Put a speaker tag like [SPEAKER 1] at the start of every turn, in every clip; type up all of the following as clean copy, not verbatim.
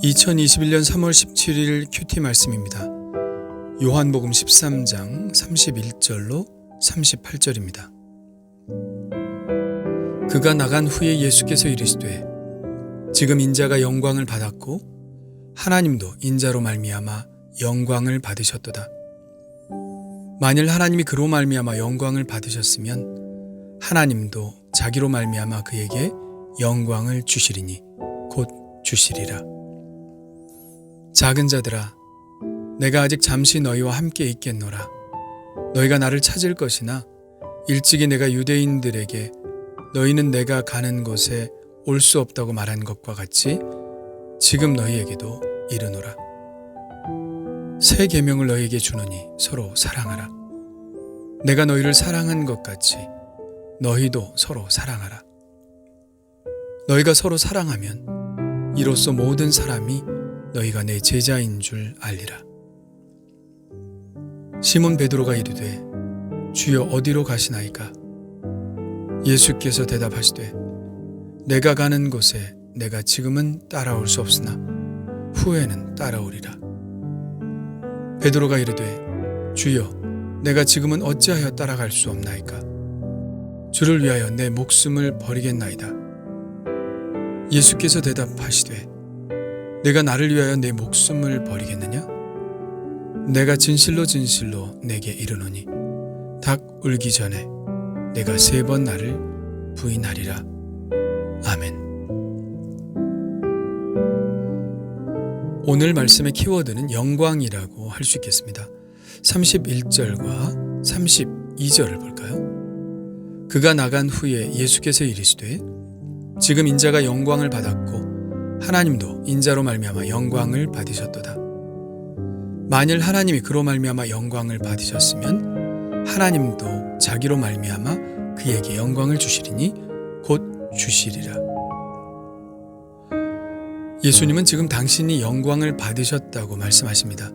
[SPEAKER 1] 2021년 3월 17일 큐티 말씀입니다. 요한복음 13장 31절로 38절입니다. 그가 나간 후에 예수께서 이르시되 지금 인자가 영광을 받았고 하나님도 인자로 말미암아 영광을 받으셨도다. 만일 하나님이 그로 말미암아 영광을 받으셨으면 하나님도 자기로 말미암아 그에게 영광을 주시리니 곧 주시리라. 작은 자들아, 내가 아직 잠시 너희와 함께 있겠노라. 너희가 나를 찾을 것이나 일찍이 내가 유대인들에게 너희는 내가 가는 곳에 올 수 없다고 말한 것과 같이 지금 너희에게도 이르노라. 새 계명을 너희에게 주노니 서로 사랑하라. 내가 너희를 사랑한 것 같이 너희도 서로 사랑하라. 너희가 서로 사랑하면 이로써 모든 사람이 너희가 내 제자인 줄 알리라. 시몬 베드로가 이르되 주여 어디로 가시나이까? 예수께서 대답하시되 내가 가는 곳에 내가 지금은 따라올 수 없으나 후에는 따라오리라. 베드로가 이르되 주여 내가 지금은 어찌하여 따라갈 수 없나이까? 주를 위하여 내 목숨을 버리겠나이다. 예수께서 대답하시되 내가 나를 위하여 내 목숨을 버리겠느냐? 내가 진실로 진실로 내게 이르노니 닭 울기 전에 내가 3번 나를 부인하리라. 아멘. 오늘 말씀의 키워드는 영광이라고 할 수 있겠습니다. 31절과 32절을 볼까요? 그가 나간 후에 예수께서 이르시되 지금 인자가 영광을 받았고 하나님도 인자로 말미암아 영광을 받으셨도다. 만일 하나님이 그로 말미암아 영광을 받으셨으면 하나님도 자기로 말미암아 그에게 영광을 주시리니 곧 주시리라. 예수님은 지금 당신이 영광을 받으셨다고 말씀하십니다.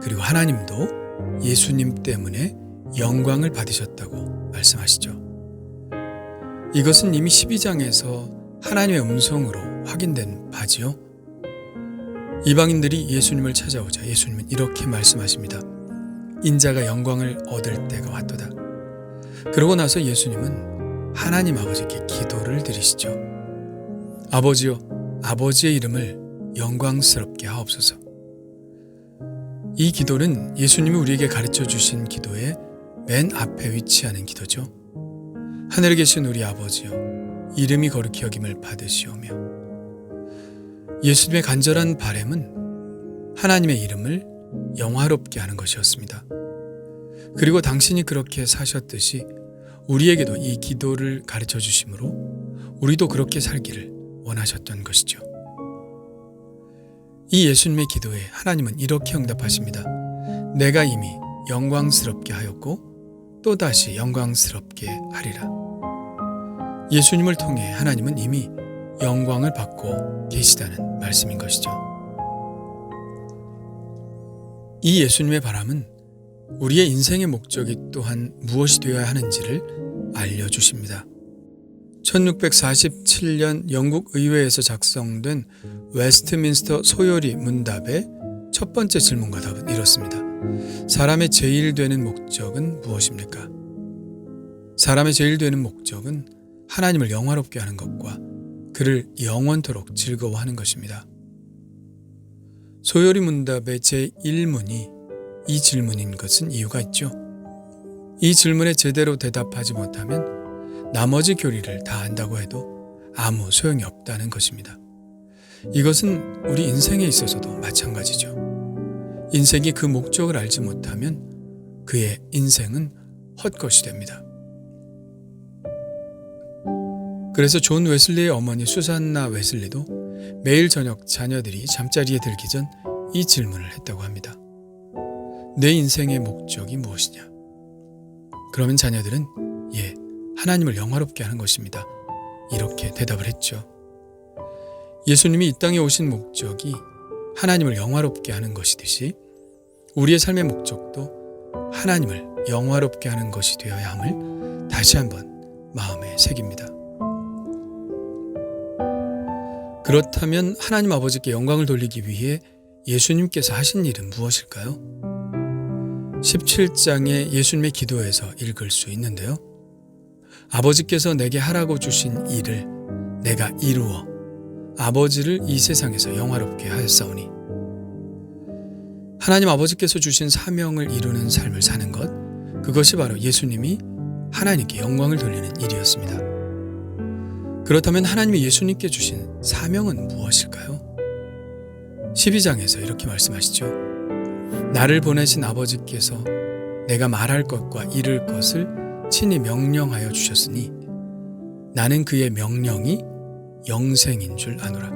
[SPEAKER 1] 그리고 하나님도 예수님 때문에 영광을 받으셨다고 말씀하시죠. 이것은 이미 12장에서 하나님의 음성으로 확인된 바지요. 이방인들이 예수님을 찾아오자 예수님은 이렇게 말씀하십니다. 인자가 영광을 얻을 때가 왔도다. 그러고 나서 예수님은 하나님 아버지께 기도를 드리시죠. 아버지요, 아버지의 이름을 영광스럽게 하옵소서. 이 기도는 예수님이 우리에게 가르쳐 주신 기도의 맨 앞에 위치하는 기도죠. 하늘에 계신 우리 아버지요, 이름이 거룩히 여김을 받으시오며. 예수님의 간절한 바람은 하나님의 이름을 영화롭게 하는 것이었습니다. 그리고 당신이 그렇게 사셨듯이 우리에게도 이 기도를 가르쳐 주심으로 우리도 그렇게 살기를 원하셨던 것이죠. 이 예수님의 기도에 하나님은 이렇게 응답하십니다. 내가 이미 영광스럽게 하였고 또다시 영광스럽게 하리라. 예수님을 통해 하나님은 이미 영광을 받고 계시다는 말씀인 것이죠. 이 예수님의 바람은 우리의 인생의 목적이 또한 무엇이 되어야 하는지를 알려주십니다. 1647년 영국 의회에서 작성된 웨스트민스터 소요리 문답의 첫 번째 질문과 답은 이렇습니다. 사람의 제일 되는 목적은 무엇입니까? 사람의 제일 되는 목적은 하나님을 영화롭게 하는 것과 그를 영원토록 즐거워하는 것입니다. 소요리 문답의 제1문이 이 질문인 것은 이유가 있죠. 이 질문에 제대로 대답하지 못하면 나머지 교리를 다 안다고 해도 아무 소용이 없다는 것입니다. 이것은 우리 인생에 있어서도 마찬가지죠. 인생이 그 목적을 알지 못하면 그의 인생은 헛것이 됩니다. 그래서 존 웨슬리의 어머니 수산나 웨슬리도 매일 저녁 자녀들이 잠자리에 들기 전 이 질문을 했다고 합니다. 내 인생의 목적이 무엇이냐? 그러면 자녀들은 하나님을 영화롭게 하는 것입니다. 이렇게 대답을 했죠. 예수님이 이 땅에 오신 목적이 하나님을 영화롭게 하는 것이듯이 우리의 삶의 목적도 하나님을 영화롭게 하는 것이 되어야 함을 다시 한번 마음에 새깁니다. 그렇다면 하나님 아버지께 영광을 돌리기 위해 예수님께서 하신 일은 무엇일까요? 17장의 예수님의 기도에서 읽을 수 있는데요. 아버지께서 내게 하라고 주신 일을 내가 이루어 아버지를 이 세상에서 영화롭게 하였사오니, 하나님 아버지께서 주신 사명을 이루는 삶을 사는 것, 그것이 바로 예수님이 하나님께 영광을 돌리는 일이었습니다. 그렇다면 하나님이 예수님께 주신 사명은 무엇일까요? 12장에서 이렇게 말씀하시죠. 나를 보내신 아버지께서 내가 말할 것과 이를 것을 친히 명령하여 주셨으니 나는 그의 명령이 영생인 줄 아노라.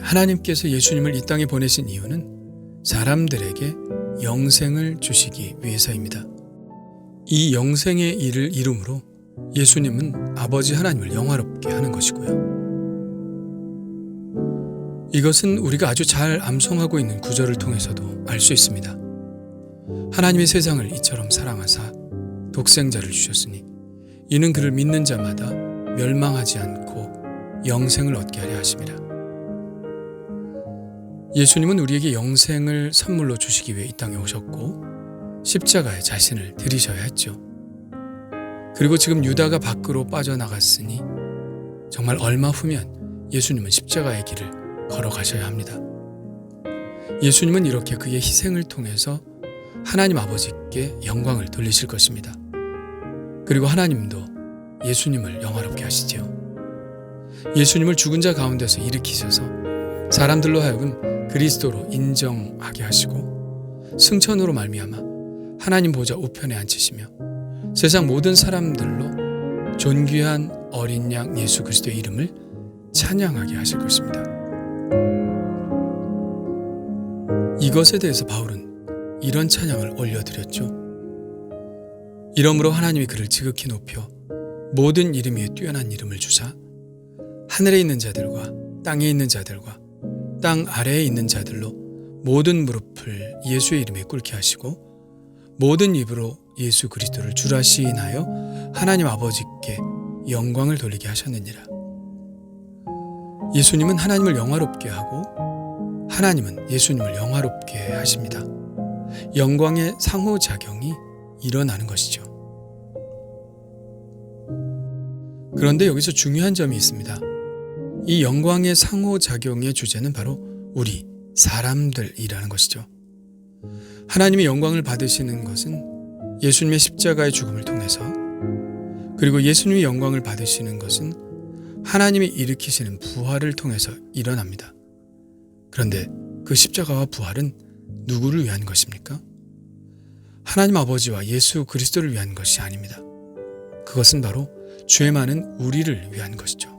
[SPEAKER 1] 하나님께서 예수님을 이 땅에 보내신 이유는 사람들에게 영생을 주시기 위해서입니다. 이 영생의 일을 이룸으로 예수님은 아버지 하나님을 영화롭게 하는 것이고요. 이것은 우리가 아주 잘 암송하고 있는 구절을 통해서도 알 수 있습니다. 하나님이 세상을 이처럼 사랑하사 독생자를 주셨으니 이는 그를 믿는 자마다 멸망하지 않고 영생을 얻게 하려 하심이라. 예수님은 우리에게 영생을 선물로 주시기 위해 이 땅에 오셨고 십자가에 자신을 들이셔야 했죠. 그리고 지금 유다가 밖으로 빠져나갔으니 정말 얼마 후면 예수님은 십자가의 길을 걸어가셔야 합니다. 예수님은 이렇게 그의 희생을 통해서 하나님 아버지께 영광을 돌리실 것입니다. 그리고 하나님도 예수님을 영화롭게 하시지요. 예수님을 죽은 자 가운데서 일으키셔서 사람들로 하여금 그리스도로 인정하게 하시고 승천으로 말미암아 하나님 보좌 우편에 앉히시며 세상 모든 사람들로 존귀한 어린 양 예수 그리스도의 이름을 찬양하게 하실 것입니다. 이것에 대해서 바울은 이런 찬양을 올려드렸죠. 이러므로 하나님이 그를 지극히 높여 모든 이름 위에 뛰어난 이름을 주사 하늘에 있는 자들과 땅에 있는 자들과 땅 아래에 있는 자들로 모든 무릎을 예수의 이름에 꿇게 하시고 모든 입으로 예수 그리스도를 주라 시인하여 하나님 아버지께 영광을 돌리게 하셨느니라. 예수님은 하나님을 영화롭게 하고 하나님은 예수님을 영화롭게 하십니다. 영광의 상호작용이 일어나는 것이죠. 그런데 여기서 중요한 점이 있습니다. 이 영광의 상호작용의 주제는 바로 우리 사람들이라는 것이죠. 하나님이 영광을 받으시는 것은 예수님의 십자가의 죽음을 통해서, 그리고 예수님이 영광을 받으시는 것은 하나님이 일으키시는 부활을 통해서 일어납니다. 그런데 그 십자가와 부활은 누구를 위한 것입니까? 하나님 아버지와 예수 그리스도를 위한 것이 아닙니다. 그것은 바로 죄 많은 우리를 위한 것이죠.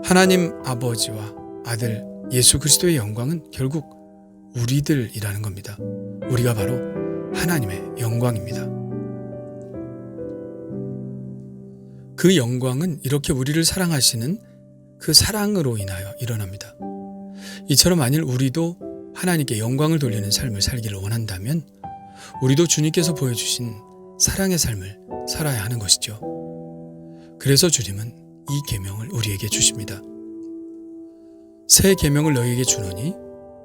[SPEAKER 1] 하나님 아버지와 아들 예수 그리스도의 영광은 결국 우리들이라는 겁니다. 우리가 바로 하나님의 영광입니다. 그 영광은 이렇게 우리를 사랑하시는 그 사랑으로 인하여 일어납니다. 이처럼 만일 우리도 하나님께 영광을 돌리는 삶을 살기를 원한다면 우리도 주님께서 보여주신 사랑의 삶을 살아야 하는 것이죠. 그래서 주님은 이 계명을 우리에게 주십니다. 새 계명을 너희에게 주노니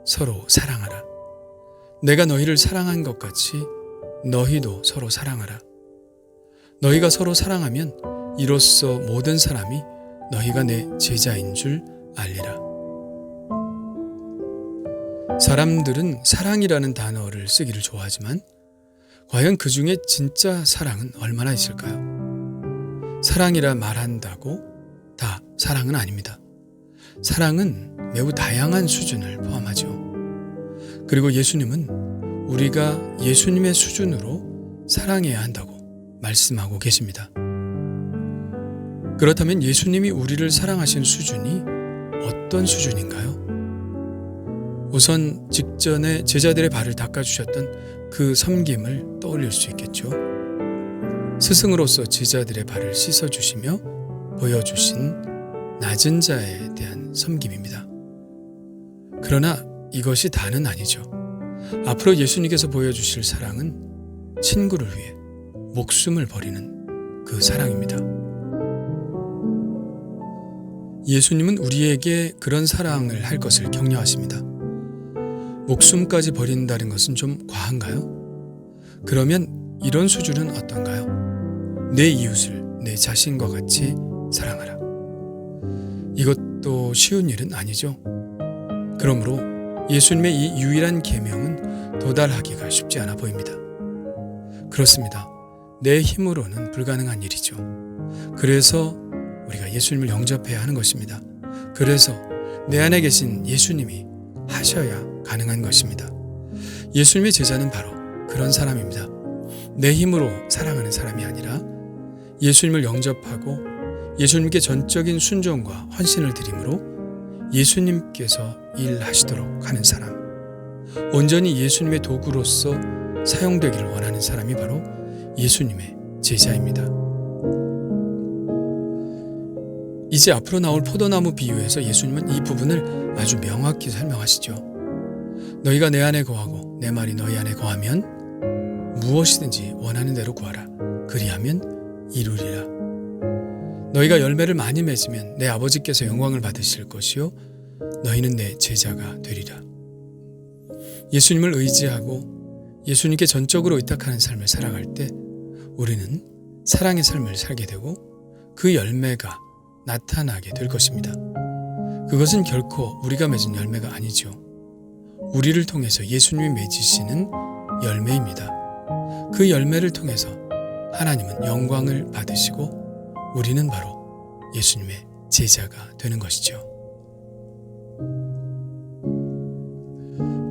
[SPEAKER 1] 서로 사랑하라. 내가 너희를 사랑한 것 같이 너희도 서로 사랑하라. 너희가 서로 사랑하면 이로써 모든 사람이 너희가 내 제자인 줄 알리라. 사람들은 사랑이라는 단어를 쓰기를 좋아하지만 과연 그 중에 진짜 사랑은 얼마나 있을까요? 사랑이라 말한다고 다 사랑은 아닙니다. 사랑은 매우 다양한 수준을 포함하죠. 그리고 예수님은 우리가 예수님의 수준으로 사랑해야 한다고 말씀하고 계십니다. 그렇다면 예수님이 우리를 사랑하신 수준이 어떤 수준인가요? 우선 직전에 제자들의 발을 닦아주셨던 그 섬김을 떠올릴 수 있겠죠. 스승으로서 제자들의 발을 씻어주시며 보여주신 낮은 자에 대한 섬김입니다. 그러나 이것이 다는 아니죠. 앞으로 예수님께서 보여주실 사랑은 친구를 위해 목숨을 버리는 그 사랑입니다. 예수님은 우리에게 그런 사랑을 할 것을 격려하십니다. 목숨까지 버린다는 것은 좀 과한가요? 그러면 이런 수준은 어떤가요? 내 이웃을 내 자신과 같이 사랑하라. 이것도 쉬운 일은 아니죠. 그러므로 예수님의 이 유일한 계명은 도달하기가 쉽지 않아 보입니다. 그렇습니다. 내 힘으로는 불가능한 일이죠. 그래서 우리가 예수님을 영접해야 하는 것입니다. 그래서 내 안에 계신 예수님이 하셔야 가능한 것입니다. 예수님의 제자는 바로 그런 사람입니다. 내 힘으로 사랑하는 사람이 아니라 예수님을 영접하고 예수님께 전적인 순종과 헌신을 드림으로 예수님께서 일하시도록 하는 사람, 온전히 예수님의 도구로서 사용되기를 원하는 사람이 바로 예수님의 제자입니다. 이제 앞으로 나올 포도나무 비유에서 예수님은 이 부분을 아주 명확히 설명하시죠. 너희가 내 안에 거하고 내 말이 너희 안에 거하면 무엇이든지 원하는 대로 구하라. 그리하면 이루리라. 너희가 열매를 많이 맺으면 내 아버지께서 영광을 받으실 것이요 너희는 내 제자가 되리라. 예수님을 의지하고 예수님께 전적으로 의탁하는 삶을 살아갈 때 우리는 사랑의 삶을 살게 되고 그 열매가 나타나게 될 것입니다. 그것은 결코 우리가 맺은 열매가 아니죠. 우리를 통해서 예수님이 맺으시는 열매입니다. 그 열매를 통해서 하나님은 영광을 받으시고 우리는 바로 예수님의 제자가 되는 것이죠.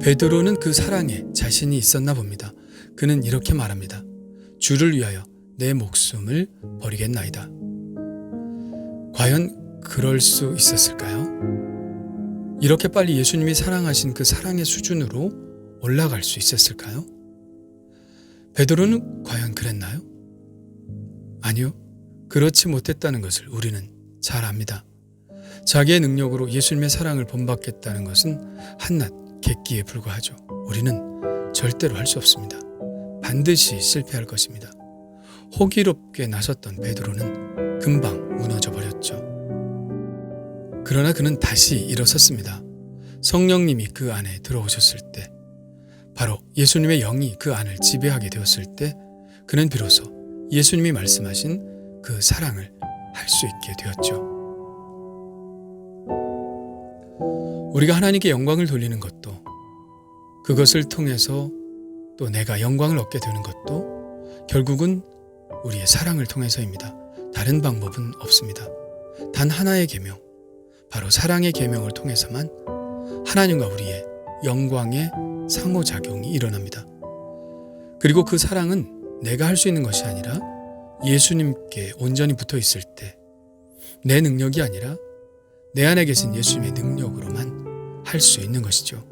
[SPEAKER 1] 베드로는 그 사랑에 자신이 있었나 봅니다. 그는 이렇게 말합니다. 주를 위하여 내 목숨을 버리겠나이다. 과연 그럴 수 있었을까요? 이렇게 빨리 예수님이 사랑하신 그 사랑의 수준으로 올라갈 수 있었을까요? 베드로는 과연 그랬나요? 아니요. 그렇지 못했다는 것을 우리는 잘 압니다. 자기의 능력으로 예수님의 사랑을 본받겠다는 것은 한낱 객기에 불과하죠. 우리는 절대로 할 수 없습니다. 반드시 실패할 것입니다. 호기롭게 나섰던 베드로는 금방 무너져 버렸죠. 그러나 그는 다시 일어섰습니다. 성령님이 그 안에 들어오셨을 때, 바로 예수님의 영이 그 안을 지배하게 되었을 때 그는 비로소 예수님이 말씀하신 그 사랑을 할 수 있게 되었죠. 우리가 하나님께 영광을 돌리는 것도, 그것을 통해서 또 내가 영광을 얻게 되는 것도 결국은 우리의 사랑을 통해서입니다. 다른 방법은 없습니다. 단 하나의 계명, 바로 사랑의 계명을 통해서만 하나님과 우리의 영광의 상호작용이 일어납니다. 그리고 그 사랑은 내가 할 수 있는 것이 아니라 예수님께 온전히 붙어 있을 때 내 능력이 아니라 내 안에 계신 예수님의 능력으로만 할 수 있는 것이죠.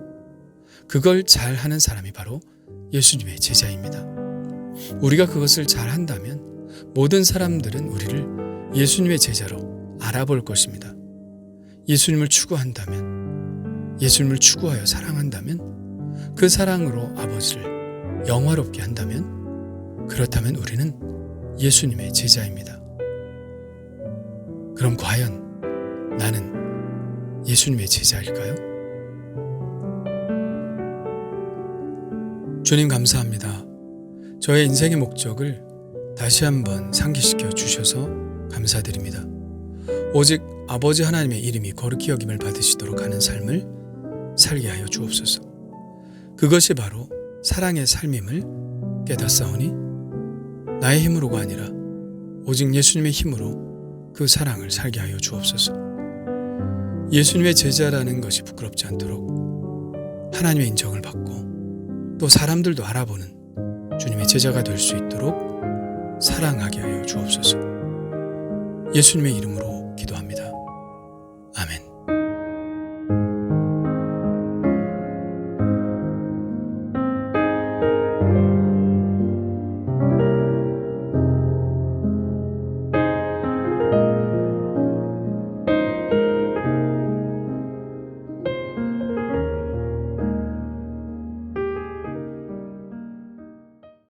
[SPEAKER 1] 그걸 잘하는 사람이 바로 예수님의 제자입니다. 우리가 그것을 잘한다면 모든 사람들은 우리를 예수님의 제자로 알아볼 것입니다. 예수님을 추구한다면, 예수님을 추구하여 사랑한다면, 그 사랑으로 아버지를 영화롭게 한다면, 그렇다면 우리는 예수님의 제자입니다. 그럼 과연 나는 예수님의 제자일까요? 주님 감사합니다. 저의 인생의 목적을 다시 한번 상기시켜 주셔서 감사드립니다. 오직 아버지 하나님의 이름이 거룩히 여김을 받으시도록 하는 삶을 살게 하여 주옵소서. 그것이 바로 사랑의 삶임을 깨닫사오니 나의 힘으로가 아니라 오직 예수님의 힘으로 그 사랑을 살게 하여 주옵소서. 예수님의 제자라는 것이 부끄럽지 않도록 하나님의 인정을 받고 또 사람들도 알아보는 주님의 제자가 될 수 있도록 사랑하게 하여 주옵소서. 예수님의 이름으로 기도합니다.